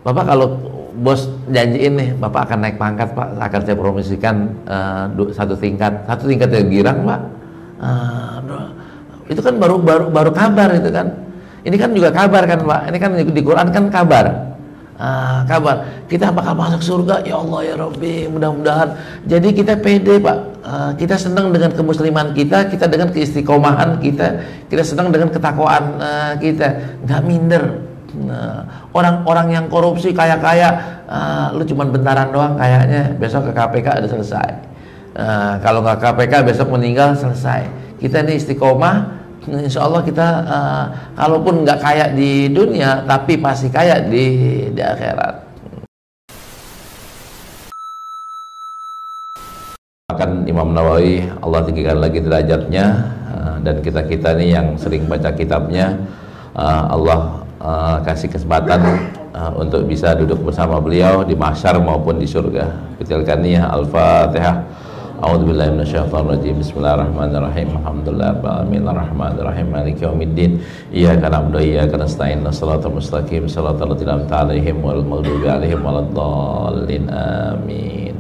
Bapak kalau bos janjiin nih, Bapak akan naik pangkat Pak, akan saya promosikan satu tingkat ya girang Pak. Itu kan baru kabar itu kan. Ini kan juga kabar kan Pak. Ini kan di Quran kan kabar. Kabar kita apakah masuk surga, ya Allah ya Rabbi, mudah-mudahan. Jadi kita pede Pak, kita senang dengan kemusliman kita dengan keistiqomahan kita senang dengan ketakwaan kita, nggak minder. Orang-orang yang korupsi kaya-kaya, lu cuman bentaran doang kayaknya, besok ke KPK udah selesai. Kalau nggak KPK besok meninggal selesai. Kita ini istiqomah, insya Allah kita kalaupun nggak kaya di dunia tapi pasti kaya di akhirat. Bahkan Imam Nawawi, Allah tinggikan lagi derajatnya, dan kita ini yang sering baca kitabnya, Allah kasih kesempatan untuk bisa duduk bersama beliau di mahsyar maupun di surga. Kecilkan niat. Al-Fatihah. A'udzubillahi minasyaitonirrajim. Bismillahirrahmanirrahim. Alhamdulillahirabbil alamin arrahmanirrahim maliki yaumiddin. Iyyaka na'budu wa iyyaka nasta'in. Shiratal mustaqim shiratal ladzina an'amta 'alaihim ghairil maghdubi 'alaihim waladdallin. Amin.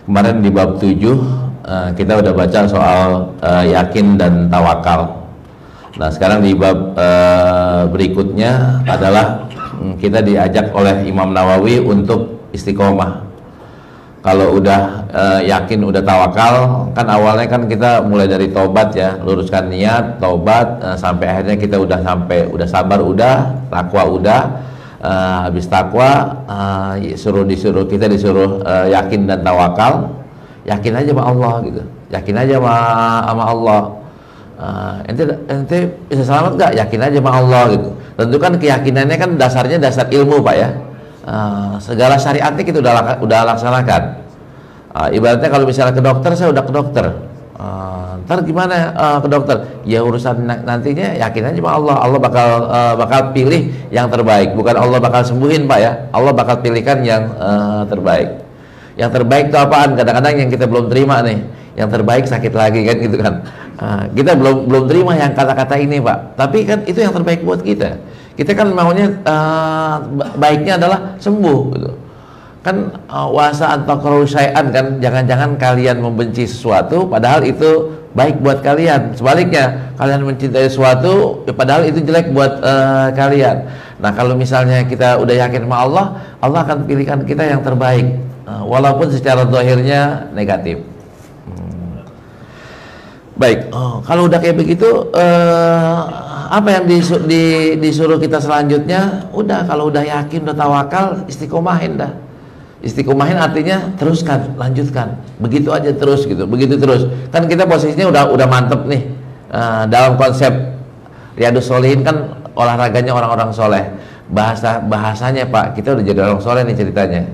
Kemarin di bab 7 kita udah baca soal yakin dan tawakal. Nah, sekarang di bab berikutnya adalah kita diajak oleh Imam Nawawi untuk istiqomah. Kalau udah yakin, udah tawakal, kan awalnya kan kita mulai dari tobat ya, luruskan niat, tobat, sampai akhirnya kita udah sabar, udah takwa, udah habis takwa, kita disuruh yakin dan tawakal. Yakin aja sama Allah gitu, yakin aja sama Allah. Ente bisa selamat gak? Yakin aja sama Allah gitu. Tentu kan keyakinannya kan dasarnya dasar ilmu Pak ya. Segala syariatnya kita udah laksanakan. Ibaratnya kalau misalnya ke dokter, saya udah ke dokter. Ntar gimana ke dokter? Ya urusan nantinya yakin aja sama Allah. Allah bakal pilih yang terbaik. Bukan Allah bakal sembuhin Pak ya. Allah bakal pilihkan yang terbaik. Yang terbaik itu apaan? Kadang-kadang yang kita belum terima nih. Yang terbaik sakit lagi kan gitu kan. Kita belum terima yang kata-kata ini Pak. Tapi kan itu yang terbaik buat kita. Kita kan maunya baiknya adalah sembuh gitu. Kan wasa antakrahu syai'an kan, jangan-jangan kalian membenci sesuatu padahal itu baik buat kalian. Sebaliknya, kalian mencintai sesuatu padahal itu jelek buat kalian. Nah, kalau misalnya kita udah yakin sama Allah, Allah akan pilihkan kita yang terbaik. Walaupun secara zahirnya negatif. Baik, kalau udah kayak begitu, apa yang disuruh kita selanjutnya? Udah, kalau udah yakin, udah tawakal, istiqomahin dah. Istiqomahin artinya teruskan, lanjutkan, begitu aja terus gitu, begitu terus. Kan kita posisinya udah mantep nih dalam konsep Riyadhus Shalihin kan olahraganya orang-orang soleh. Bahasanya Pak, kita udah jadi orang soleh nih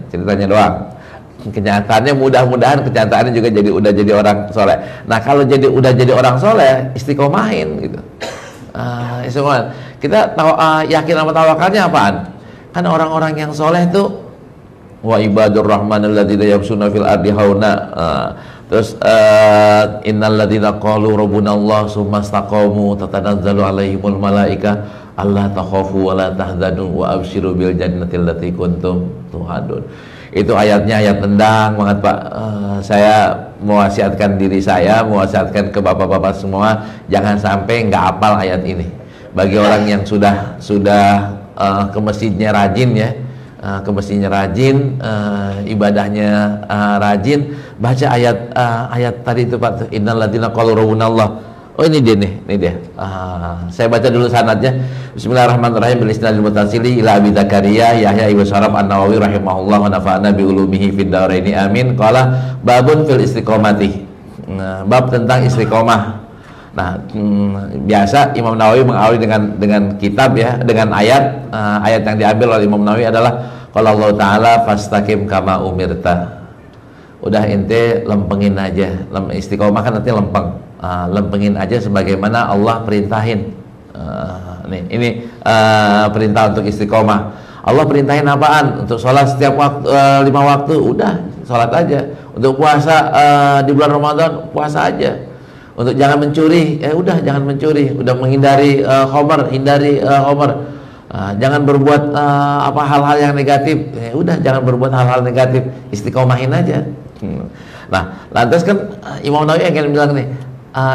ceritanya doang. Kenyataannya mudah-mudahan kenyataannya juga udah jadi orang soleh. Nah, kalau udah jadi orang soleh, istiqomahin gitu. Istiqomahin. Kita yakin sama tawakalnya apaan? Kan orang-orang yang soleh tuh wa ibadur rahmanil ladzina yamshuna fil ardi hauna. Terus innal ladzina qalu rabbunallah tsumma istaqamu tatanazzalu alaihimul malaika alla takhafu wa la tahzanu wa absyiru bil jannati allati kuntum tu'adun. Itu ayatnya ayat tendang banget Pak. Saya mewasiatkan diri saya, mewasiatkan ke bapak-bapak semua, jangan sampai nggak hafal ayat ini. Bagi orang yang sudah ke masjidnya rajin ya, ke masjidnya rajin, ibadahnya rajin, baca ayat tadi itu Pak, innal ladzina qalu rabbunallah. Oh ini dia. Saya baca dulu sanadnya. Bismillahirrahmanirrahim. Bilisnadil mutasili ila Abi Zakaria Yahya ibnu Syaraf An-Nawawi rahimahullah wa nafa'ana bi ulumihi fid dharaini amin. Qala babun fil istiqomati. Bab tentang istiqomah. Nah, biasa Imam Nawawi mengawali dengan kitab ya, dengan ayat yang diambil oleh Imam Nawawi adalah qala Allah taala fastaqim kama umirta. Udah ente lempengin aja. Istiqomah kan artinya lempeng. Lempengin aja sebagaimana Allah perintahin. Ini perintah untuk istiqomah. Allah perintahin apaan? Untuk sholat setiap waktu 5 waktu, udah sholat aja. Untuk puasa di bulan Ramadan, puasa aja. Untuk jangan mencuri, udah jangan mencuri. Udah menghindari khomer, hindari khomer. Jangan berbuat apa hal-hal yang negatif. Ya udah, jangan berbuat hal-hal negatif, istiqomahin aja. Nah, lantas kan Imam Nawawi ingin bilang nih,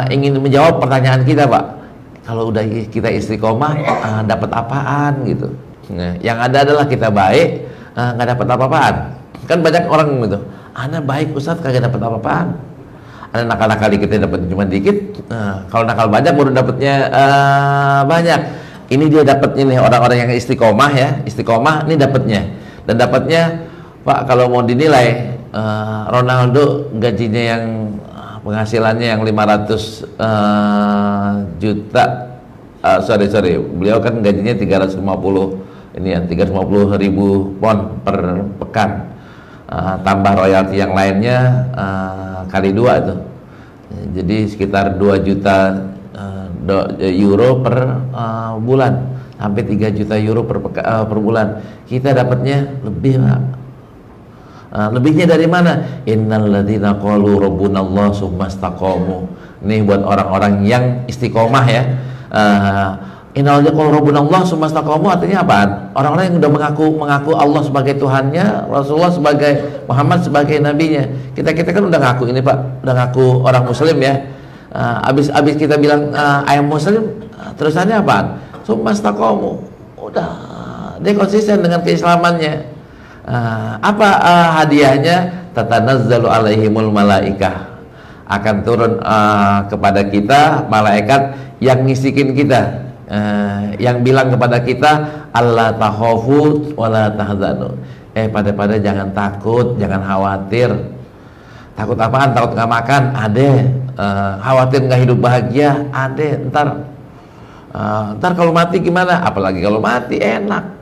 ingin menjawab pertanyaan kita, Pak. Kalau udah kita istiqomah, dapat apaan gitu? Nah, yang ada adalah kita baik, nggak dapat apa-apaan. Kan banyak orang gitu, ana baik Ustadz, kagak dapat apa-apaan. Ada nakal-nakal dikit dapat cuma dikit. Kalau nakal banyak baru dapatnya banyak. Ini dia dapatnya nih, orang-orang yang istiqomah ya, istiqomah ini dapatnya. Dan dapatnya, Pak, kalau mau dinilai Ronaldo gajinya yang penghasilannya yang 500 juta, sorry, beliau kan gajinya 350 ini ya, 350.000 pon per pekan, tambah royalti yang lainnya kali 2 tuh, jadi sekitar 2 juta euro per bulan, sampai 3 juta euro per bulan. Kita dapatnya lebih, Pak. Lebihnya dari mana? Innalladzina qalu rabbunallah tsumastaqamu. Ini buat orang-orang yang istiqomah ya. Innalladzina qalu rabbunallah tsumastaqamu artinya apaan? Orang-orang yang udah mengaku Allah sebagai Tuhannya, Rasulullah sebagai Muhammad sebagai nabinya. Kita kan udah ngaku ini, Pak. Udah ngaku orang muslim ya. Abis kita bilang I am muslim, terusannya apaan? Tsumastaqamu. Udah, dia konsisten dengan keislamannya. Apa hadiahnya? Tatanazzalu alaihimul malaikah, akan turun kepada kita malaikat yang ngisikin kita, yang bilang kepada kita alla takhafu wala tahzanu. Pada jangan takut, jangan khawatir. Takut apaan? Takut nggak makan? Ada. Khawatir nggak hidup bahagia? Ada. Ntar kalau mati gimana? Apalagi kalau mati enak.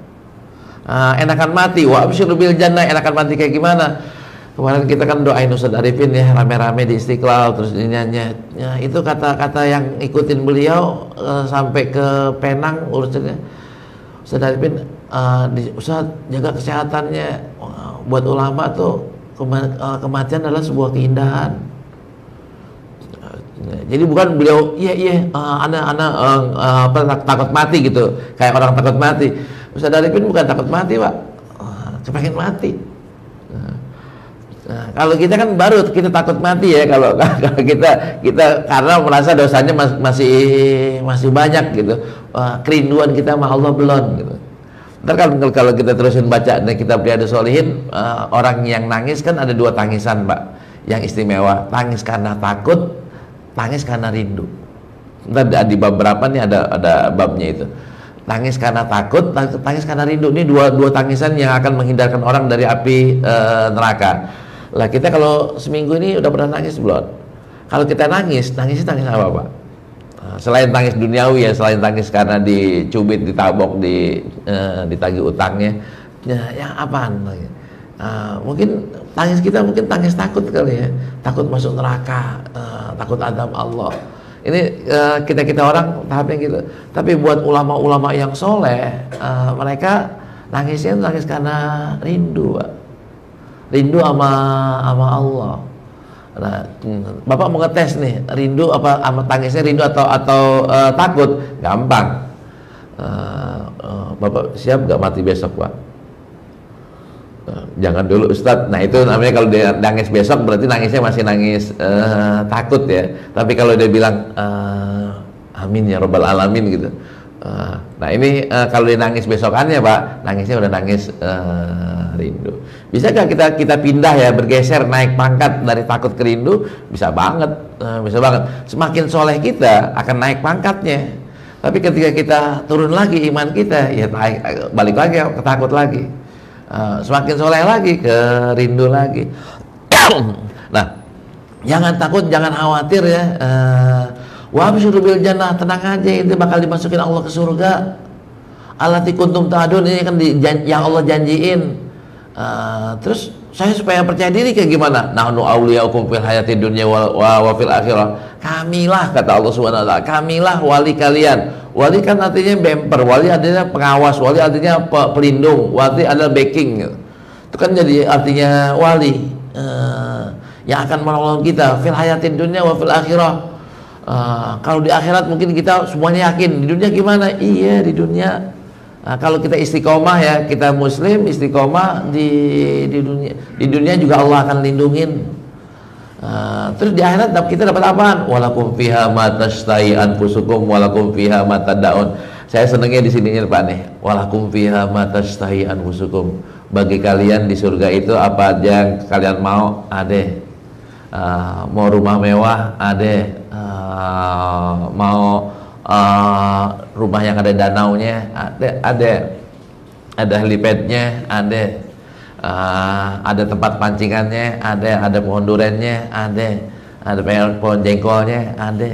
Enakan mati, wa absyiru bil jannah, enakan mati kayak gimana? Kemarin kita kan doain Ustadz Arifin ya, rame-rame di Istiqlal, terus nyanyi ya, itu kata-kata yang ikutin beliau sampai ke Penang urusannya. Ustadz Arifin, Ustadz jaga kesehatannya, buat ulama tuh kematian adalah sebuah keindahan. Jadi bukan beliau takut mati gitu, kayak orang takut mati. Ustadz Arifin bukan takut mati, Pak, pengen mati. Kalau kita kan baru kita takut mati ya, kalau kita karena merasa dosanya masih banyak gitu, kerinduan kita sama Allah belum gitu. Ntar kalau kita terusin baca dan kita Riyadhus Shalihin, orang yang nangis kan ada 2 tangisan, Pak, yang istimewa. Tangis karena takut, tangis karena rindu. Ntar di bab berapa nih ada babnya itu. Tangis karena takut, tangis karena rindu. Ini dua tangisan yang akan menghindarkan orang dari api neraka. Lah kita kalau seminggu ini udah pernah nangis belum? Kalau kita nangisnya tangis apa, Pak? Selain tangis duniawi ya, selain tangis karena dicubit, ditabok, ditagih utangnya, ya yang apaan lagi? Mungkin tangis kita mungkin tangis takut kali ya, takut masuk neraka, takut azab Allah. Ini kita orang tahapnya gitu. Tapi buat ulama-ulama yang soleh, mereka nangisnya nangis karena rindu, Pak. Rindu sama Allah. Nah, Bapak mau ngetes nih, rindu apa sama tangisnya, rindu atau takut? Gampang. Bapak siap gak mati besok, Pak? Jangan dulu, Ustadz. Nah itu namanya kalau dia nangis besok berarti nangisnya masih nangis takut ya. Tapi kalau dia bilang amin ya robbal alamin gitu, nah ini kalau dia nangis besokannya, Pak, nangisnya udah nangis rindu. Bisa gak kita pindah ya, bergeser, naik pangkat dari takut ke rindu? Bisa banget, bisa banget. Semakin soleh kita akan naik pangkatnya. Tapi ketika kita turun lagi iman kita, ya balik lagi ke takut lagi. Semakin soleh lagi ke rindu lagi. Nah, jangan takut, jangan khawatir ya. Wa absyiru bil jannah, tenang aja, itu bakal dimasukin Allah ke surga. Allati kuntum ta'adun, ini kan yang Allah janjiin. Terus saya supaya percaya diri kayak gimana? Nahnu awliyaukum fil hayati dunya wa fil akhirah. Kamilah, kata Allah Subhanahu wa taala, kamilah wali kalian. Wali kan artinya bemper, wali artinya pengawas, wali artinya pelindung, wali adalah backing. Itu kan jadi artinya wali yang akan menolong kita fil hayatin dunya wa fil akhirah. Kalau di akhirat mungkin kita semuanya yakin, di dunia gimana? Iya, di dunia Nah, kalau kita istiqomah ya, kita muslim istiqomah di dunia juga Allah akan lindungin. Terus di akhirat kita dapat apaan? Walakum fiha ma tashtahi anfusukum walakum fiha ma tad'un. Saya senangnya di sininya Pak nih. Walakum fiha ma tashtahi anfusukum. Bagi kalian di surga itu apa aja yang kalian mau, ada. Mau rumah mewah, ada. Mau rumah yang ada danaunya, ada helipadnya, ada tempat pancingannya, ada pohon durennya, ada pohon jengkolnya, ada.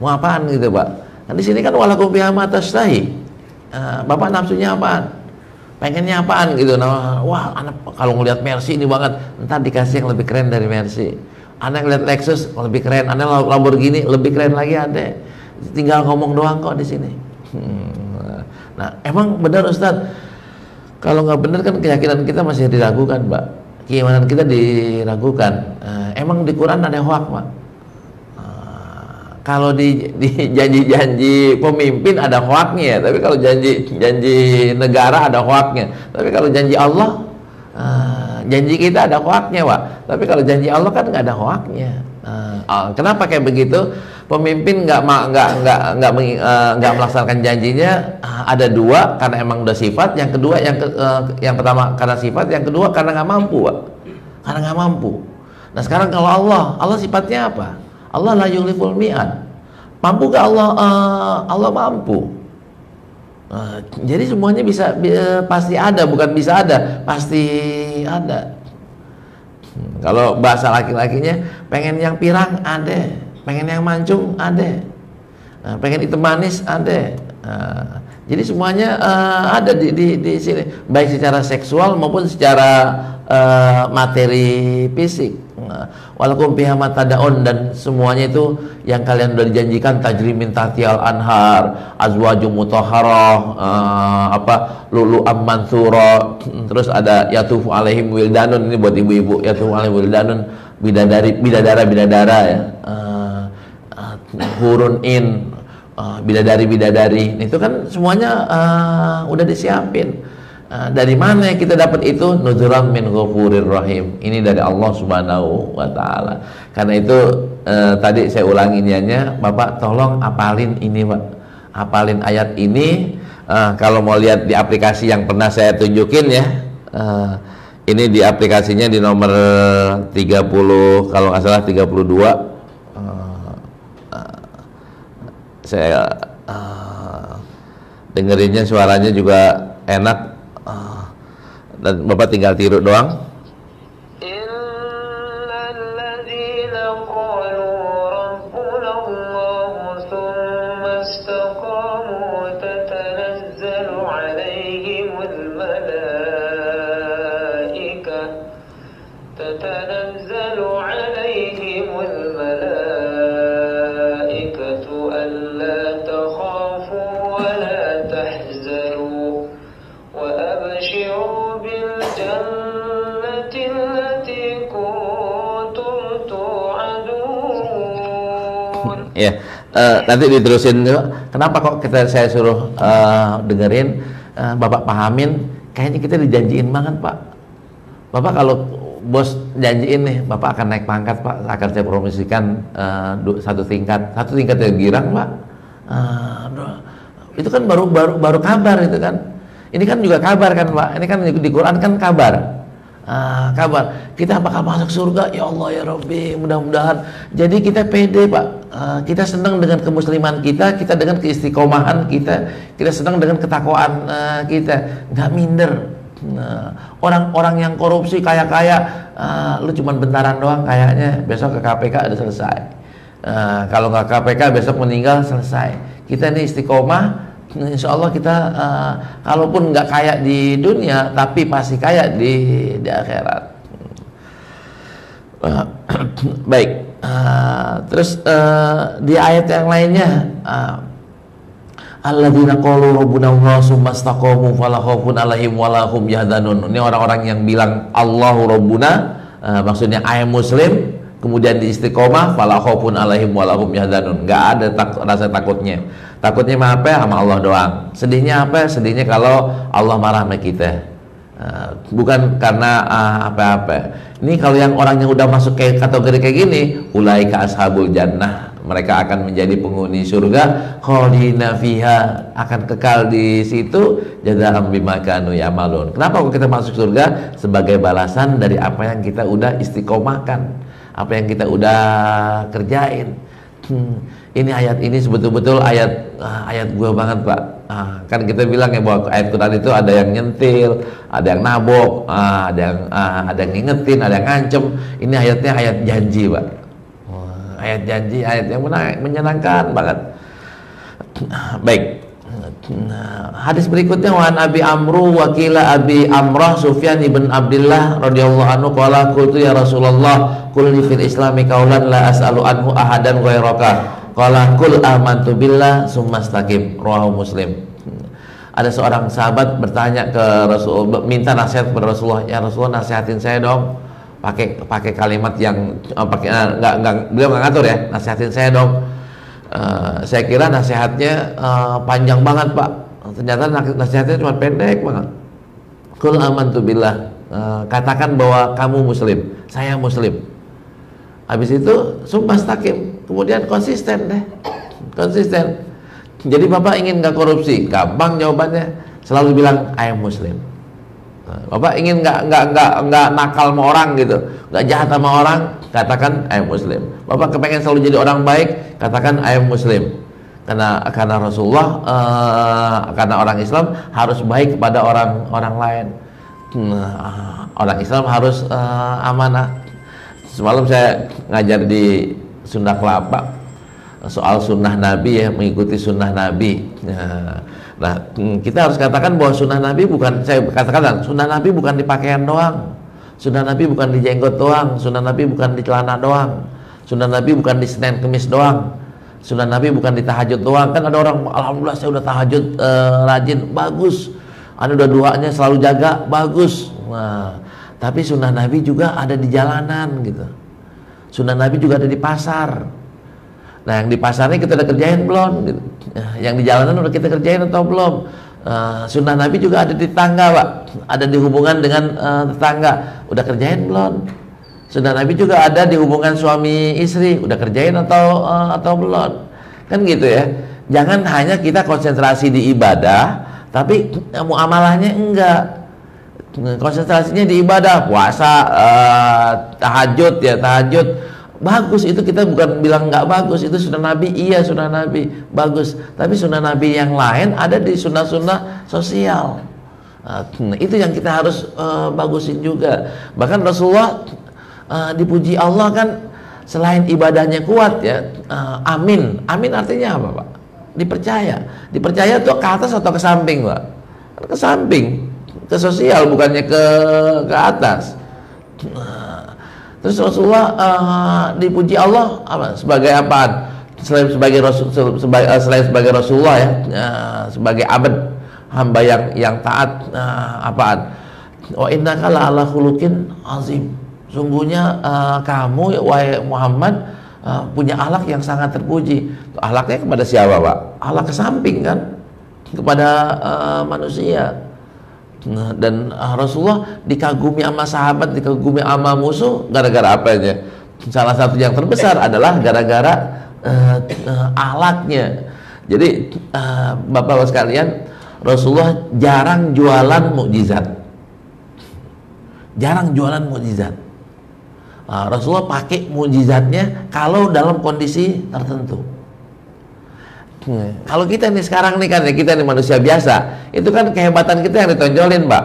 Mau apaan gitu Pak? Nah, di sini kan walakum fiha ma tashtahi. Bapak nafsunya apaan? Pengennya apaan gitu? Nah, wah, anak kalau ngelihat Mercy ini banget, entar dikasih yang lebih keren dari Mercy. Anak ngeliat Lexus lebih keren, anak Lamborghini lebih keren lagi, ada. Tinggal ngomong doang kok di sini. Nah, emang benar Ustadz? Kalau nggak benar kan keyakinan kita masih diragukan, Pak. Keimanan kita diragukan. Emang di Quran ada hoak, Pak? Kalau di janji-janji pemimpin ada hoaknya, tapi kalau janji negara ada hoaknya. Tapi kalau janji Allah, janji kita ada hoaknya, Pak. Tapi kalau janji Allah kan nggak ada hoaknya. Kenapa kayak begitu? Pemimpin nggak melaksanakan janjinya, ada dua, karena emang udah sifat. Yang kedua, yang pertama karena sifat, yang kedua karena nggak mampu, Pak. Karena nggak mampu. Nah sekarang kalau Allah sifatnya apa? Allah la yukhliful mi'ad. Mampu gak Allah? Allah mampu. Jadi semuanya bisa pasti ada, bukan bisa ada, pasti ada. Kalau bahasa laki-lakinya, pengen yang pirang ada, pengen yang mancung ada, pengen hitam manis ada. Jadi semuanya ada di sini, baik secara seksual maupun secara materi fisik. Walakum fiha ma tad'un, dan semuanya itu yang kalian sudah dijanjikan, tajri min tahtihal anhar, azwajum mutahharah, lulu'am mansura, terus ada yatufu alaihim wildanun, ini buat ibu-ibu, yatufu alaihim wildanun, bidadara ya, hurun in, bidadari, itu kan semuanya udah disiapin. Dari mana kita dapat itu? Nuzulam min ghafurir rahim. Ini dari Allah Subhanahu wa taala. Karena itu tadi saya ulangi niatnya, Bapak tolong apalin ini, Pak. Apalin ayat ini. Kalau mau lihat di aplikasi yang pernah saya tunjukin ya. Ini di aplikasinya di nomor 30, kalau nggak salah 32. Saya dengerinnya suaranya juga enak. Dan Bapak tinggal tiru doang. Ya, nanti diterusin. Kenapa kok saya suruh dengerin, Bapak pahamin? Kayaknya kita dijanjiin banget, Pak. Bapak kalau bos janjiin nih, Bapak akan naik pangkat, Pak. Akan saya promosikan satu tingkat yang girang, Pak. Itu kan baru kabar itu kan. Ini kan juga kabar kan, Pak. Ini kan di Quran kan kabar. Kabar kita apakah masuk surga, ya Allah ya Rabbi, mudah-mudahan. Jadi kita pede, Pak. Kita senang dengan kemusliman kita dengan keistiqomahan kita senang dengan ketakwaan kita, nggak minder. Orang-orang yang korupsi kaya-kaya, lu cuman bentaran doang kayaknya, besok ke KPK udah selesai. Kalau nggak KPK besok meninggal selesai. Kita ini istiqomah. Insya Allah kita kalaupun nggak kaya di dunia, tapi pasti kaya di akhirat. Baik. Terus di ayat yang lainnya, alladzina qalu rabbuna Allah tsumma istaqamu fala khaufun 'alaihim wa la hum yahzanun. Ini orang-orang yang bilang Allahu rabbuna, maksudnya I am Muslim, kemudian di istiqomah, fala khaufun 'alaihim wa la hum yahzanun. Enggak ada rasa takutnya. Takutnya mah apa? Sama Allah doang. Sedihnya apa? Sedihnya kalau Allah marah sama kita. Bukan karena apa-apa. Ini kalau yang orang yang udah masuk ke kategori kayak gini, ulaika ashabul jannah, mereka akan menjadi penghuni surga, khalidina fiha, akan kekal di situ, jazaa'an bima kanu ya'malun. Kenapa kok kita masuk surga? Sebagai balasan dari apa yang kita udah istiqomahkan, apa yang kita udah kerjain. Ini ayat ini betul-betul ayat gue banget, Pak. Kan kita bilang ya bahwa ayat Quran itu ada yang nyentil, ada yang nabok, ada yang ngingetin, ada yang ngancem. Ini ayatnya ayat janji, Pak. Ayat janji, ayat yang menyenangkan banget. Baik. Hadis berikutnya, wa Abi Amru wakila Abi Amrah Sufyan ibn Abdullah radhiyallahu anhu qala qultu ya Rasulullah qulni fil islami qaulan la as'alu anhu ahadan ghairaka qala qul amantu billah summa istaqim, rawahu Muslim. Ada seorang sahabat bertanya ke Rasul, minta nasihat kepada Rasulullah, ya Rasulullah nasihatin saya dong, pakai kalimat yang beliau nggak ngatur ya, nasihatin saya dong. Saya kira nasihatnya panjang banget, Pak. Ternyata nasihatnya cuma pendek banget. Qul amantu billah, katakan bahwa kamu muslim, saya muslim. Habis itu sumpah istaqim, kemudian konsisten deh, konsisten. Jadi Bapak ingin nggak korupsi, gampang jawabannya, selalu bilang I am muslim. Bapak ingin nggak nakal sama orang gitu, nggak jahat sama orang, katakan I am muslim. Bapak kepengen selalu jadi orang baik, katakan I am muslim. Karena Rasulullah, karena orang Islam harus baik kepada orang lain. Orang Islam harus amanah. Semalam saya ngajar di Sunda Kelapa soal sunnah Nabi ya, mengikuti sunnah Nabi. Nah, kita harus katakan bahwa sunnah Nabi bukan, saya katakan sunnah Nabi bukan di pakaian doang, sunnah Nabi bukan di jenggot doang, sunnah Nabi bukan di celana doang, sunnah Nabi bukan di Senin Kemis doang, sunnah Nabi bukan di tahajud doang. Kan ada orang, alhamdulillah saya udah tahajud rajin, bagus. Anda udah duanya selalu jaga, bagus. Nah, tapi sunnah Nabi juga ada di jalanan gitu. Sunnah Nabi juga ada di pasar. Nah, yang di pasarnya kita udah kerjain belum? Gitu. Yang di jalanan udah kita kerjain atau belum? Sunnah Nabi juga ada di tangga, Pak. Ada di hubungan dengan tetangga. Udah kerjain belum? Sunnah Nabi juga ada di hubungan suami istri. Udah kerjain atau belum? Kan gitu ya. Jangan hanya kita konsentrasi di ibadah, tapi muamalahnya enggak. Konsentrasinya di ibadah, puasa, tahajud ya, tahajud. Bagus, itu kita bukan bilang nggak bagus, itu sunnah Nabi, iya sunnah Nabi bagus, tapi sunnah Nabi yang lain ada di sunnah-sunnah sosial. Itu yang kita harus bagusin juga. Bahkan Rasulullah dipuji Allah kan, selain ibadahnya kuat ya, amin. Amin artinya apa, Pak? Dipercaya tuh ke atas atau ke samping, Pak? Ke samping, ke sosial, bukannya ke atas. Terus Rasulullah dipuji Allah apa? Sebagai apaan? Selain sebagai Rasulullah ya, sebagai abad hamba yang taat, apaan? Wa innaka la'ala khuluqin azim. Sungguhnya kamu wahai Muhammad punya akhlak yang sangat terpuji. Akhlaknya kepada siapa, Pak? Akhlak ke samping kan, kepada manusia. Nah, dan Rasulullah dikagumi sama sahabat, dikagumi sama musuh gara-gara apa aja? Salah satu yang terbesar adalah gara-gara akhlaknya. Jadi Bapak-bapak sekalian, Rasulullah jarang jualan mukjizat. Jarang jualan mukjizat. Rasulullah pakai mukjizatnya kalau dalam kondisi tertentu. Kalau kita nih sekarang nih kan ya, kita nih manusia biasa, itu kan kehebatan kita yang ditonjolin, Pak.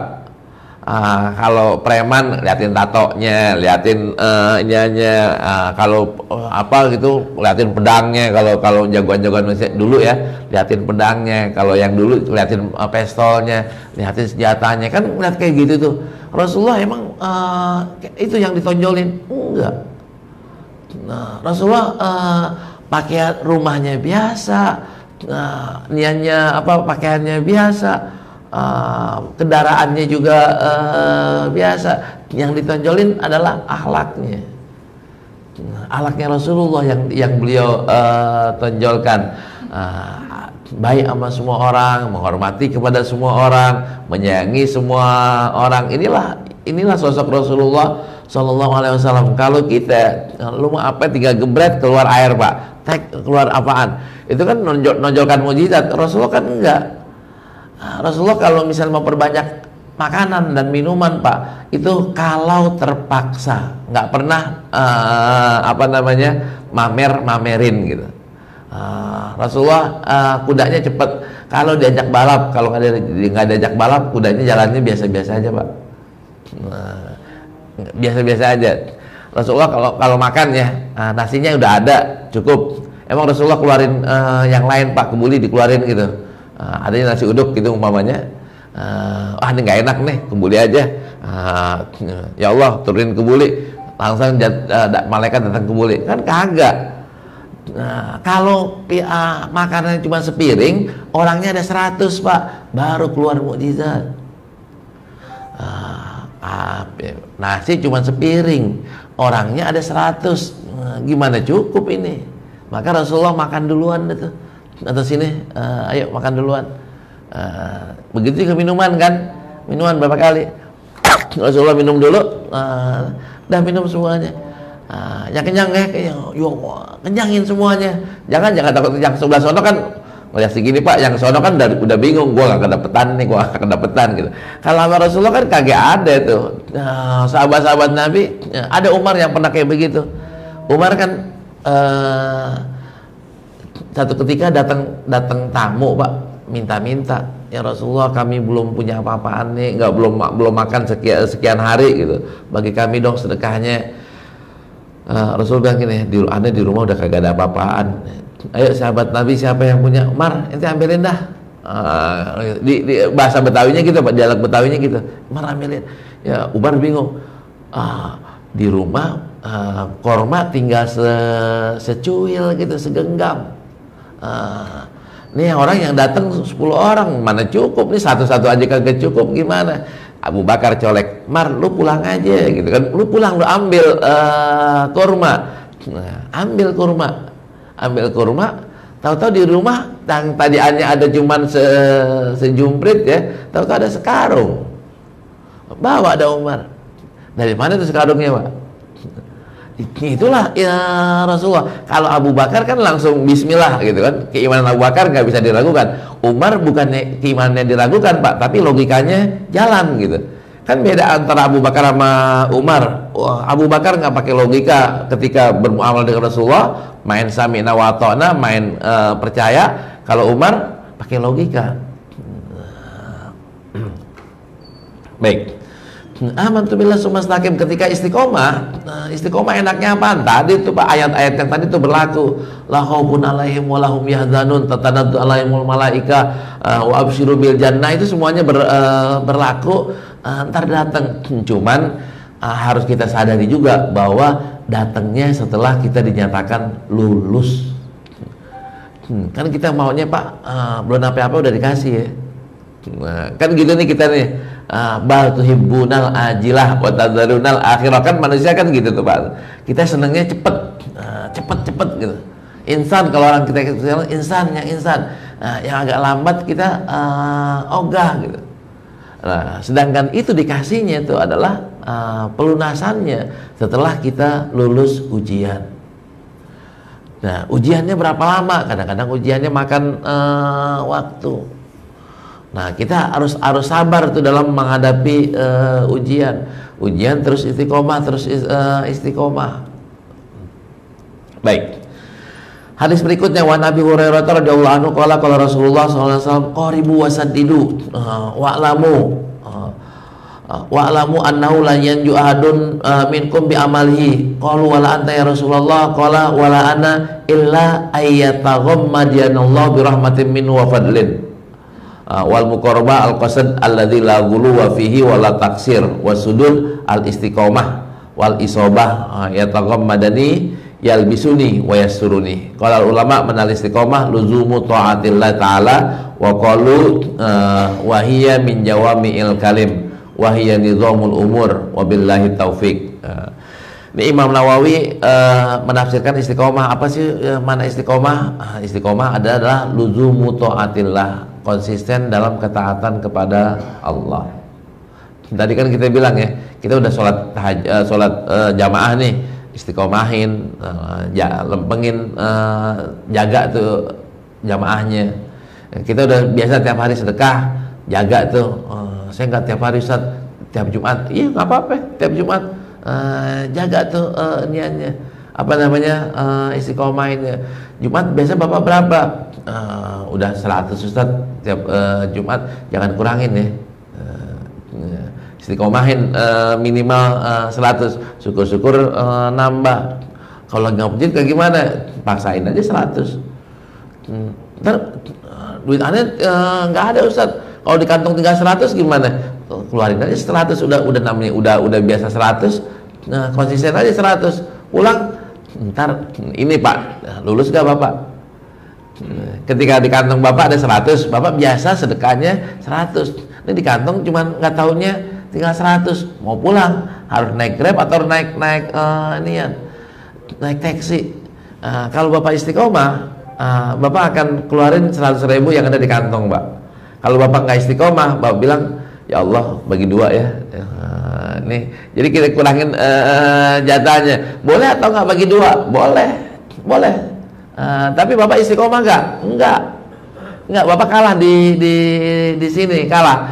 Kalau preman liatin tatonya, liatin iniannya, kalau apa gitu liatin pedangnya, kalau jagoan-jagoan dulu ya liatin pedangnya, kalau yang dulu liatin pistolnya, liatin senjatanya, kan lihat kayak gitu tuh. Rasulullah emang itu yang ditonjolin? Enggak. Nah, Rasulullah pakai rumahnya biasa, niannya apa, pakaiannya biasa, kendaraannya juga biasa. Yang ditonjolin adalah akhlaknya. Akhlaknya Rasulullah yang beliau tonjolkan. baik sama semua orang, menghormati kepada semua orang, menyayangi semua orang. Inilah sosok Rasulullah Shallallahu Alaihi Wasallam. Kalau kita, lu mau apa, 3 gebret keluar air Pak, tek keluar apaan? Itu kan nonjolkan mujizat. Rasulullah kan enggak. Rasulullah kalau misalnya mau perbanyak makanan dan minuman Pak, itu kalau terpaksa, nggak pernah mamerin gitu. Rasulullah kudanya cepat. Kalau diajak balap, kalau nggak diajak balap, kudanya jalannya biasa-biasa aja Pak. Biasa-biasa aja. Rasulullah kalau makan ya, nasinya udah ada, cukup. Emang Rasulullah keluarin yang lain Pak, kebuli dikeluarin gitu. Adanya nasi uduk gitu umpamanya. Ini nggak enak nih, kebuli aja. Ya Allah, turunin kebuli, langsung malaikat datang kebuli. Kan kagak. Kalau makanannya cuma sepiring, orangnya ada 100 Pak, baru keluar mukjizat. Nasi cuma sepiring, orangnya ada 100, gimana cukup ini? Maka Rasulullah makan duluan itu. Atau sini, ayo makan duluan. Begitu juga minuman kan, minuman berapa kali? Rasulullah minum dulu, dah minum semuanya. Yang kenyang ya, kenyangin semuanya. Jangan takut yang sebelah sono kan ngeliat segini Pak, yang sono kan udah bingung, gua nggak kedapetan nih, gua nggak kedapetan gitu. Kalau sama Rasulullah kan kagak ada tuh. Sahabat-sahabat Nabi, ada Umar yang pernah kayak begitu. Umar kan satu ketika datang tamu Pak, minta, ya Rasulullah kami belum punya apa-apaan nih, belum makan sekian hari gitu, bagi kami dong sedekahnya. Rasul bilang gini, Anda di rumah udah kagak ada apa-apaan, ayo sahabat Nabi siapa yang punya, Umar ente ambilin dah. Di bahasa Betawinya gitu Pak, dialek Betawinya gitu, Umar ambilin. Ya Umar bingung, di rumah korma tinggal secuil gitu, segenggam. Nih orang yang datang 10 orang, mana cukup nih, satu-satu aja kagak cukup, gimana? Abu Bakar colek, Mar lu pulang aja gitu kan, lu pulang, lu ambil kurma. Ambil kurma, tahu-tahu di rumah yang tadiannya ada cuman sejumprit ya, tahu-tahu ada sekarung. Bawa ada Umar. Dari mana tuh sekarungnya Pak? Itulah ya Rasulullah. Kalau Abu Bakar kan langsung bismillah gitu kan, keimanan Abu Bakar nggak bisa diragukan. Umar bukannya keimanannya diragukan Pak, tapi logikanya jalan gitu kan. Beda antara Abu Bakar sama Umar. Abu Bakar nggak pakai logika ketika bermuamalah dengan Rasulullah, main sami'na wa ata'na, main percaya. Kalau Umar pakai logika. Baik, amantu billah sumastaqim. Ketika istiqomah, istiqomah enaknya apaan? Tadi tuh Pak, ayat-ayat yang tadi tuh berlaku. La khaufun alaihim wa lahum yahzanun, tatanaddu alaihimul malaika wa absyiru bil jannah. Itu semuanya berlaku. Ntar datang. Cuman harus kita sadari juga bahwa datangnya setelah kita dinyatakan lulus. Kan kita maunya Pak, belum apa-apa udah dikasih ya. Kan gitu nih kita nih, bal tuhibbunal ajilah wa tadharunal akhirah. Kan manusia kan gitu tuh Pak, kita senengnya cepet gitu. Insan, kalau orang kita insan, yang agak lambat kita ogah gitu. Nah, sedangkan itu dikasihnya itu adalah pelunasannya setelah kita lulus ujian. Nah, ujiannya berapa lama? Kadang-kadang ujiannya makan waktu. Nah, kita harus sabar tuh dalam menghadapi ujian terus istiqomah, Baik. Hadis berikutnya, wa Nabi Hurairah radhiyallahu anhu qala Rasulullah sallallahu alaihi wasallam qaribu wasaddidu wa'lamu annahu la yanju ahadun minkum bi amalihi. Qalu wala anta ya Rasulullah, qala wala ana illa ayyataghammadiyallahu bi rahmatin minhu wa fadlin. Wal muqarraba al qasad alladzi la ghuluwa fihi wa la taksir wasudul al istiqomah wal isobah yataghammadani yalbisuni wa yasuruni. Qala ulama menal istiqomah luzumu taatillah taala wa qalu wa hiya min jawami'il kalim wa hiya nizamul umur wa billahi taufik. Ini Imam Nawawi menafsirkan istiqomah. Apa sih mana istiqomah? Istiqomah adalah luzumu ta'atillah, konsisten dalam ketaatan kepada Allah. Tadi kan kita bilang ya, kita udah sholat jamaah nih, istiqomahin, lempengin, jaga tuh jamaahnya. Kita udah biasa tiap hari sedekah, jaga tuh. Saya nggak tiap hari Ustaz, tiap Jumat. Iya nggak apa-apa, tiap Jumat jaga tuh niatnya, apa namanya, istiqomahinnya. Jumat biasa Bapak berapa? Udah 100 Ustaz tiap Jumat, jangan kurangin ya. Istiqomahin minimal 100, syukur-syukur nambah. Kalau nggak punya kayak gimana? Paksain aja 100. Ntar duit aneh nggak ada Ustaz. Kalau di kantong tinggal 100 gimana? Keluarin aja 100, udah namanya udah biasa 100. Nah, konsisten aja 100. Pulang, ntar ini Pak, lulus gak Bapak? Ketika di kantong Bapak ada 100, Bapak biasa sedekahnya 100. Ini di kantong cuman nggak tahunya tinggal 100. Mau pulang harus naik Grab atau naik taksi. Kalau Bapak istiqomah, Bapak akan keluarin 100.000 yang ada di kantong, Pak. Kalau Bapak nggak istiqomah, Bapak bilang, ya Allah bagi 2 ya. Nih, jadi kita kurangin jatahnya. Boleh atau nggak bagi 2? Boleh. Tapi Bapak istiqomah nggak? Enggak, Bapak kalah di sini, kalah.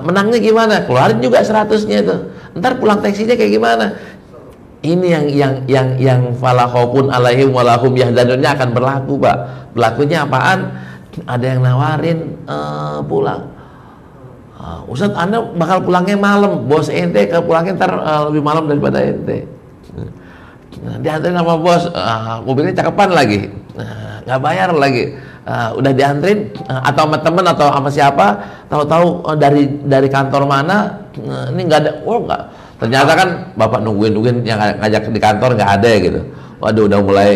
Menangnya gimana? Keluarin juga 100-nya itu. Ntar pulang taksinya kayak gimana? Ini yang fala khaufun alaihim walahum yahzanunnya akan berlaku, Pak. Berlakunya apaan? Ada yang nawarin pulang. Ustaz, Anda bakal pulangnya malam. Bos ente ke pulangnya ntar lebih malam daripada ente. Dianterin sama bos, mobilnya cakepan lagi, nggak bayar lagi. Udah diantrin atau sama temen atau sama siapa, tahu-tahu dari kantor mana, ini nggak ada. Nggak. Ternyata kan Bapak nungguin yang ngajak di kantor nggak ada gitu. Waduh, udah mulai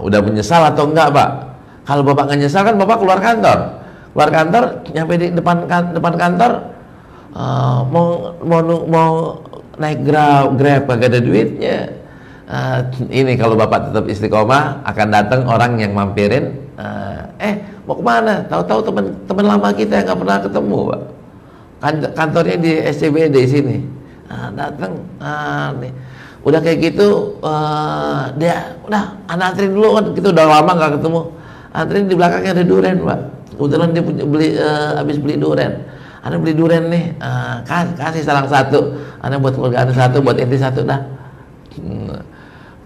udah menyesal atau enggak, Pak? Kalau Bapak nggak nyesal kan Bapak keluar kantor, nyampe di depan kantor, mau naik Grab kagak ada duitnya. Ini kalau Bapak tetap istiqomah, akan datang orang yang mampirin, mau kemana? Tahu-tahu teman lama kita yang nggak pernah ketemu, Pak. Kantornya di SCBD sini. Datang, nih. Udah kayak gitu, dia udah antrin dulu kan, kita udah lama nggak ketemu. Antrin di belakangnya ada durian, Pak. Kebetulan dia habis beli durian. Anda beli durian nih, kasih salang 1. Anda buat keluarga Anda 1, buat inti 1 dah.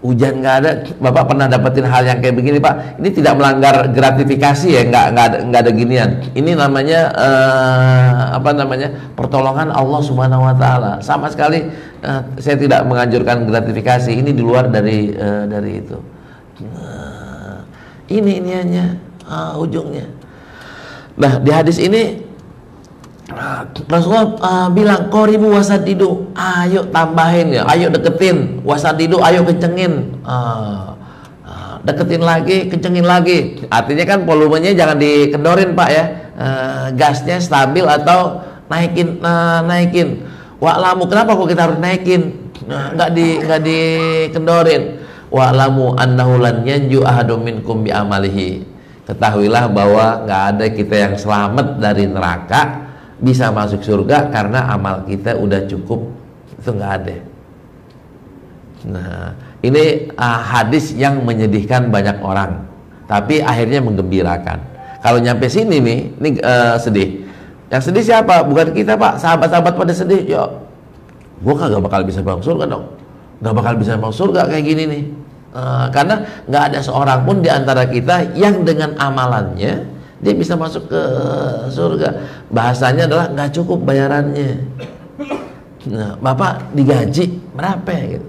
Hujan nggak ada. Bapak pernah dapetin hal yang kayak begini, Pak? Ini tidak melanggar gratifikasi ya, nggak ada ginian. Ini namanya pertolongan Allah Subhanahu Wa Taala. Sama sekali saya tidak menganjurkan gratifikasi. Ini di luar dari itu. Ini hanya ujungnya. Nah, di hadis ini Rasulullah bilang qoribu wasadidu, ayo tambahin ya, ayo deketin, wasadidu ayo kencengin, deketin lagi, kencengin lagi. Artinya kan volumenya jangan dikendorin, Pak ya, gasnya stabil atau naikin. Wa'lamu, kenapa kok kita harus naikin? Nggak dikendorin. Wa'lamu annahu lan yanju ahadum minkum bi amalihi. Ketahuilah bahwa nggak ada kita yang selamat dari neraka, bisa masuk surga karena amal kita udah cukup. Itu nggak ada. Nah, ini hadis yang menyedihkan banyak orang, tapi akhirnya menggembirakan. Kalau nyampe sini nih, ini sedih. Yang sedih siapa? Bukan kita, Pak. Sahabat-sahabat pada sedih. Yo, gua kagak bakal bisa masuk surga dong. Nggak bakal bisa masuk surga kayak gini nih. Karena nggak ada seorang pun di antara kita yang dengan amalannya dia bisa masuk ke surga. Bahasanya adalah nggak cukup bayarannya. Nah, Bapak digaji berapa gitu?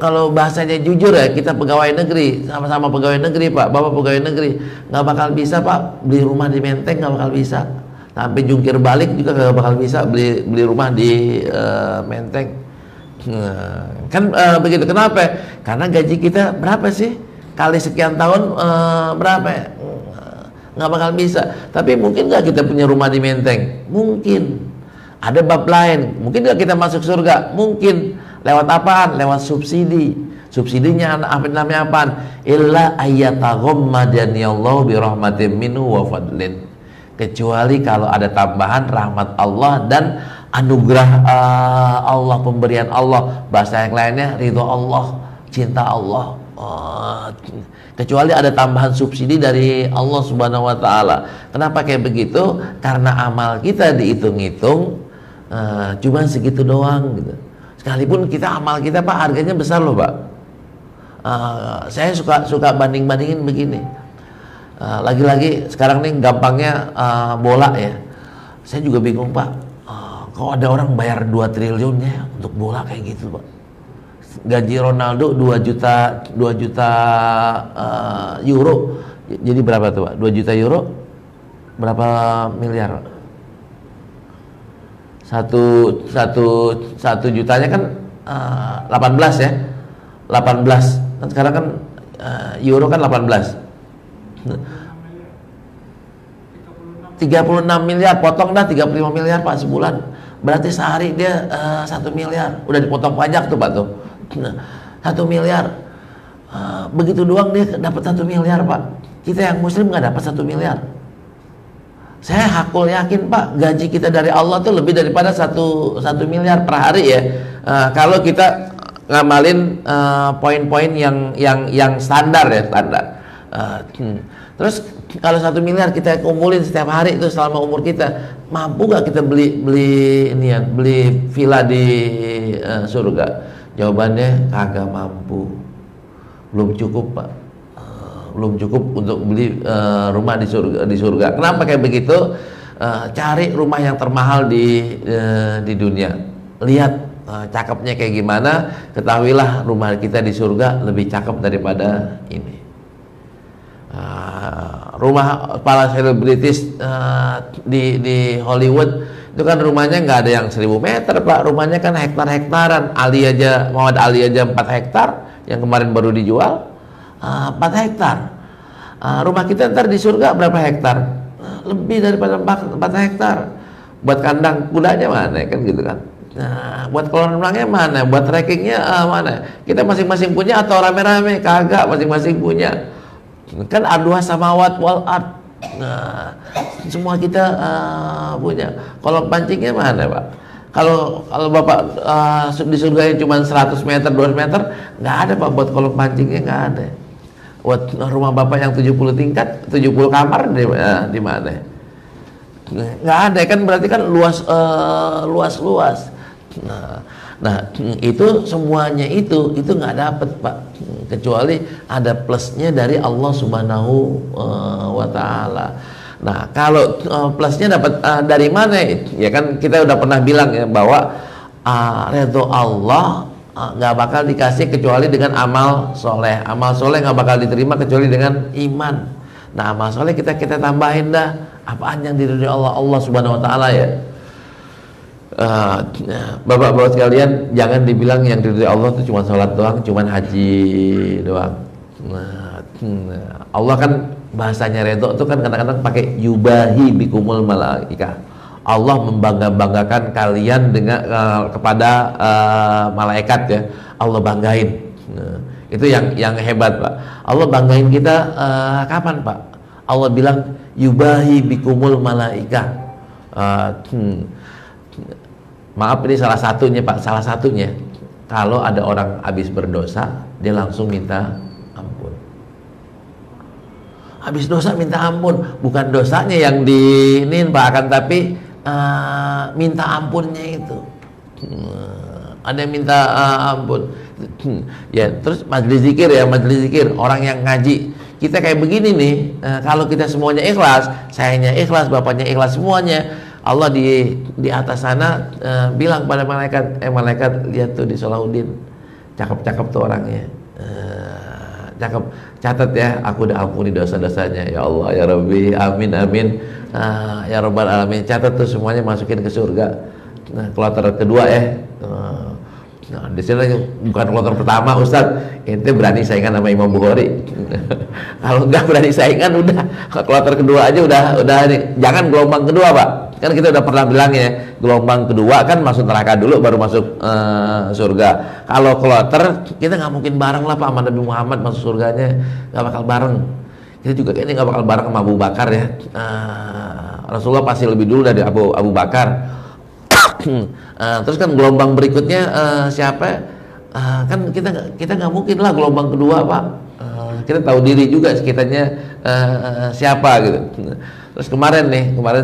Kalau bahasanya jujur ya, kita pegawai negeri, sama-sama pegawai negeri, Pak. Bapak pegawai negeri, nggak bakal bisa, Pak, beli rumah di Menteng, nggak bakal bisa. Sampai jungkir balik juga nggak bakal bisa beli rumah di Menteng. Kan begitu. Kenapa? Karena gaji kita berapa sih? Kali sekian tahun berapa ya? Nggak bakal bisa. Tapi mungkin nggak kita punya rumah di Menteng? Mungkin. Ada bab lain. Mungkin nggak kita masuk surga? Mungkin. Lewat apaan? Lewat subsidi. Subsidinya apa namanya apaan? Illa ayyataghammadani Allah bi rahmatin minhu wa fadlin. Kecuali kalau ada tambahan rahmat Allah dan anugerah Allah, pemberian Allah. Bahasa yang lainnya ridho Allah, cinta Allah. Kecuali ada tambahan subsidi dari Allah Subhanahu wa taala. Kenapa kayak begitu? Karena amal kita dihitung-hitung cuma segitu doang gitu. Sekalipun kita amal kita Pak harganya besar loh Pak. Saya suka banding-bandingin begini. Lagi-lagi sekarang nih gampangnya bola ya. Saya juga bingung Pak. Kok ada orang bayar 2 triliun ya untuk bola kayak gitu Pak. Gaji Ronaldo 2 juta euro. Jadi berapa tuh Pak? 2 juta euro berapa miliar Pak? Satu jutanya kan 18 ya. 18 kan sekarang kan euro kan 18. 36 miliar, potong dah 35 miliar Pak sebulan. Berarti sehari dia 1 miliar. Udah dipotong pajak tuh Pak tuh. 1 miliar. Begitu doang dia dapat 1 miliar Pak. Kita yang muslim nggak dapat 1 miliar. Saya hakul yakin Pak, gaji kita dari Allah tuh lebih daripada 1 miliar per hari ya. Kalau kita ngamalin poin-poin yang standar ya, standar. Terus kalau 1 miliar kita kumpulin setiap hari itu selama umur kita, mampu gak kita beli villa di surga? Jawabannya kagak mampu, belum cukup Pak, belum cukup untuk beli rumah di surga. Kenapa kayak begitu? Cari rumah yang termahal di dunia, lihat cakepnya kayak gimana, ketahuilah rumah kita di surga lebih cakep daripada ini. Rumah para selebritis di Hollywood itu kan rumahnya nggak ada yang 1000 meter Pak, rumahnya kan hektar-hektaran. Muhammad Ali aja 4 hektar yang kemarin baru dijual, 4 hektar. Rumah kita ntar di surga berapa hektar? Lebih daripada 4 hektar. Buat kandang kudanya mana kan gitu kan. Nah, buat kolam renangnya mana? Buat trekkingnya mana? Kita masing-masing punya atau rame-rame? Kagak, masing-masing punya. Kan arduha samawat wal ard. Nah, semua kita punya. Kolam pancingnya mana Pak? Kalau Bapak di surga yang cuma 100 meter, 200 meter, nggak ada Pak buat kolam pancingnya, nggak ada. Buat rumah Bapak yang 70 tingkat, 70 kamar di mana? Nggak ada kan, berarti kan luas. Nah itu semuanya itu nggak dapat Pak, kecuali ada plusnya dari Allah Subhanahu wa taala. Nah kalau plusnya dapat dari mana? Ya kan kita udah pernah bilang ya bahwa ridho Allah nggak bakal dikasih kecuali dengan amal soleh. Amal soleh nggak bakal diterima kecuali dengan iman. Nah amal soleh kita tambahin dah. Apaan yang diridhoi Allah Subhanahu wa taala ya. Bapak-bapak sekalian, jangan dibilang yang diridhoi Allah itu cuma sholat doang, cuma haji doang. Allah kan bahasanya ridho itu kan kadang-kadang pakai yubahi bikumul malaikah. Allah membanggakan kalian dengan kepada malaikat ya. Allah banggain. Itu yang hebat Pak. Allah banggain kita kapan Pak? Allah bilang yubahi bikumul malaikah. Maaf ini salah satunya Pak, salah satunya kalau ada orang habis berdosa dia langsung minta ampun. Habis dosa minta ampun, bukan dosanya yang diinin Pak, akan tapi minta ampunnya itu. Ada yang minta ampun. Ya, terus majelis zikir ya, majelis zikir orang yang ngaji. Kita kayak begini nih, kalau kita semuanya ikhlas, sayanya ikhlas, bapaknya ikhlas, semuanya, Allah di atas sana bilang pada malaikat, malaikat lihat tuh di Salahuddin, cakep-cakep tuh orangnya, cakep, catat ya, aku udah ampuni dosa-dosanya ya Allah ya Rabbi, amin amin, ya Rabbal alamin, catat tuh semuanya, masukin ke surga. Nah kloter kedua ya, Nah, di sini bukan kloter pertama, Ustadz. Ente berani saingan sama Imam Bukhari. Kalau nggak berani saingan, udah kloter kedua aja udah nih. Jangan gelombang kedua, Pak. Kan kita udah pernah bilang ya, gelombang kedua kan masuk neraka dulu baru masuk surga. Kalau kloter kita nggak mungkin bareng lah Pak sama Nabi Muhammad masuk surganya, nggak bakal bareng. Kita juga kayaknya nggak bakal bareng sama Abu Bakar ya. Rasulullah pasti lebih dulu dari Abu Bakar. Terus kan gelombang berikutnya siapa? Kan kita nggak mungkin lah gelombang kedua Pak. Kita tahu diri juga sekitarnya siapa gitu. Terus kemarin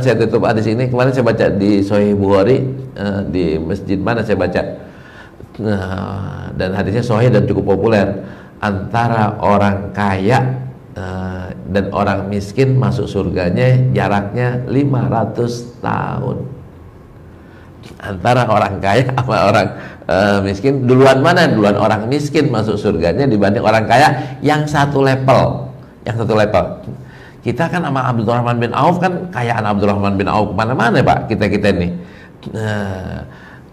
saya tutup hadis ini. Kemarin saya baca di Sahih Bukhari, di masjid mana saya baca, dan hadisnya sahih dan cukup populer. Antara orang kaya dan orang miskin masuk surganya jaraknya 500 tahun. Antara orang kaya sama orang miskin, duluan mana? Duluan orang miskin masuk surganya dibanding orang kaya yang satu level. Kita kan sama Abdurrahman bin Auf kan kayaan Abdurrahman bin Auf mana-mana Pak, kita nih.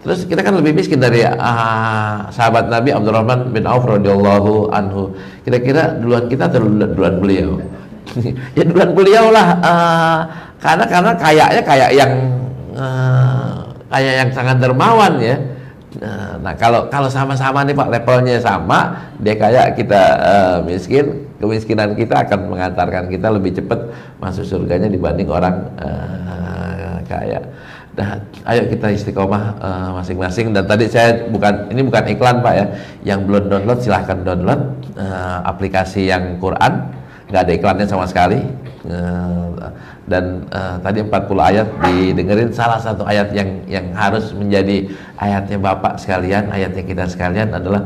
Terus kita kan lebih miskin dari sahabat Nabi Abdurrahman bin Auf radhiyallahu anhu. Kira-kira duluan kita atau duluan beliau? Ya duluan beliau lah, karena kayaknya kayak yang sangat dermawan ya. Nah kalau sama-sama nih Pak, levelnya sama, dia kaya kita miskin, kemiskinan kita akan mengantarkan kita lebih cepat masuk surganya dibanding orang kaya. Nah, ayo kita istiqomah masing-masing. Dan tadi ini bukan iklan Pak ya. Yang belum download silahkan download aplikasi yang Quran, nggak ada iklannya sama sekali. Dan tadi 40 ayat didengerin. Salah satu ayat yang harus menjadi ayatnya Bapak sekalian, ayatnya kita sekalian adalah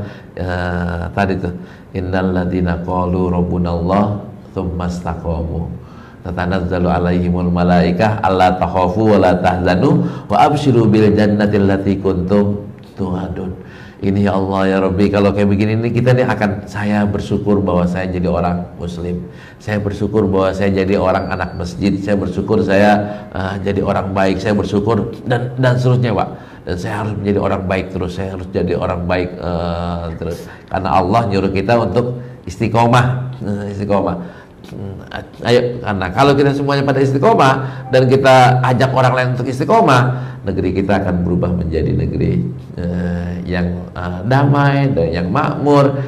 tadi tuh, innal ladzina qalu rabbunallah tsumma istaqamu tatanazzalu alaihimul malaikah alla takhafu wa la tahzanu wa absyiru bil jannati allati kuntum tu'adun. Ini ya Allah ya Rabbi, kalau kayak begini nih kita nih saya bersyukur bahwa saya jadi orang muslim, saya bersyukur bahwa saya jadi orang anak masjid, saya bersyukur saya jadi orang baik, saya bersyukur dan seterusnya Pak. Dan saya harus menjadi orang baik terus, saya harus jadi orang baik terus, karena Allah nyuruh kita untuk istiqomah. Ayo, karena kalau kita semuanya pada istiqomah dan kita ajak orang lain untuk istiqomah, negeri kita akan berubah menjadi negeri yang damai, dan yang makmur,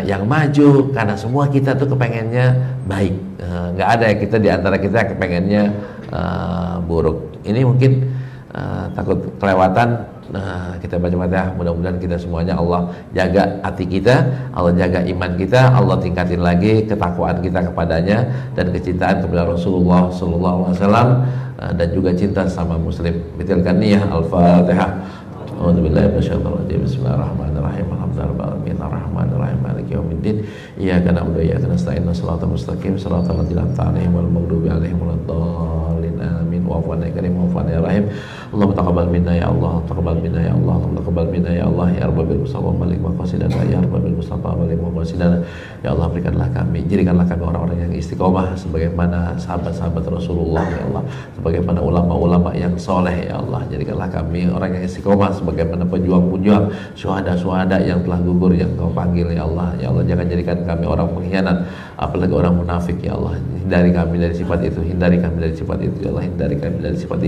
yang maju, karena semua kita tuh kepengennya baik. Nggak ada ya kita di antara kita kepengennya buruk. Ini mungkin takut kelewatan. Kita baca Fatihah, mudah-mudahan kita semuanya Allah jaga hati kita, Allah jaga iman kita, Allah tingkatin lagi ketakwaan kita kepadanya dan kecintaan kepada Rasulullah sallallahu alaihi wasallam, dan juga cinta sama muslim. Betilkan niyah. Al-Fatihah. A'udzubillahi minasyaitonir rajim. Bismillahirrahmanirrahim. Alhamdulillahirabbil alamin arrahmanirrahim maliki yaumiddin. Iyyaka na'budu wa iyyaka nasta'in. Shiratal mustaqim shiratal ladzina an'amta 'alaihim ghairil maghdubi 'alaihim waladdallin. Amin. Wa'fu 'anna ya karim wa'fu 'anna ya rahim. Allahumma taqabbal minna ya Allah, taqabbal minna ya Allah, taqabbal minna ya Allah, ya Rabbil Mustafa balik maqasidana, ya Rabbil Mustafa balik maqasidana. Ya Allah, berikanlah kami, jadikanlah kami orang-orang yang istiqomah sebagaimana sahabat-sahabat Rasulullah ya Allah, sebagaimana ulama-ulama yang soleh ya Allah. Jadikanlah kami orang yang istiqomah sebagaimana pejuang-pejuang, syuhada-syuhada yang telah gugur yang Kau panggil ya Allah. Ya Allah, jangan jadikan kami orang pengkhianat, apalagi orang munafik ya Allah. Hindari kami dari sifat itu, hindari kami dari sifat itu ya Allah, hindari kami dari sifat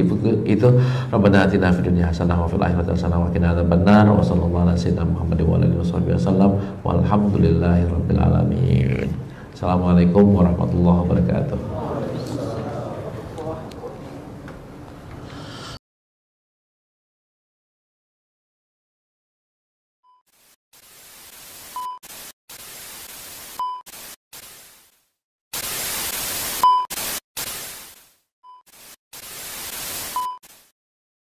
itu. Rabbana atina fid dunya hasanah wa fil akhirati hasanah wa qina adzabannar. Wa sallallahu ala sayyidina Muhammadin wa alihi wasallam. Walhamdulillahi rabbil alamin. Assalamualaikum warahmatullahi wabarakatuh.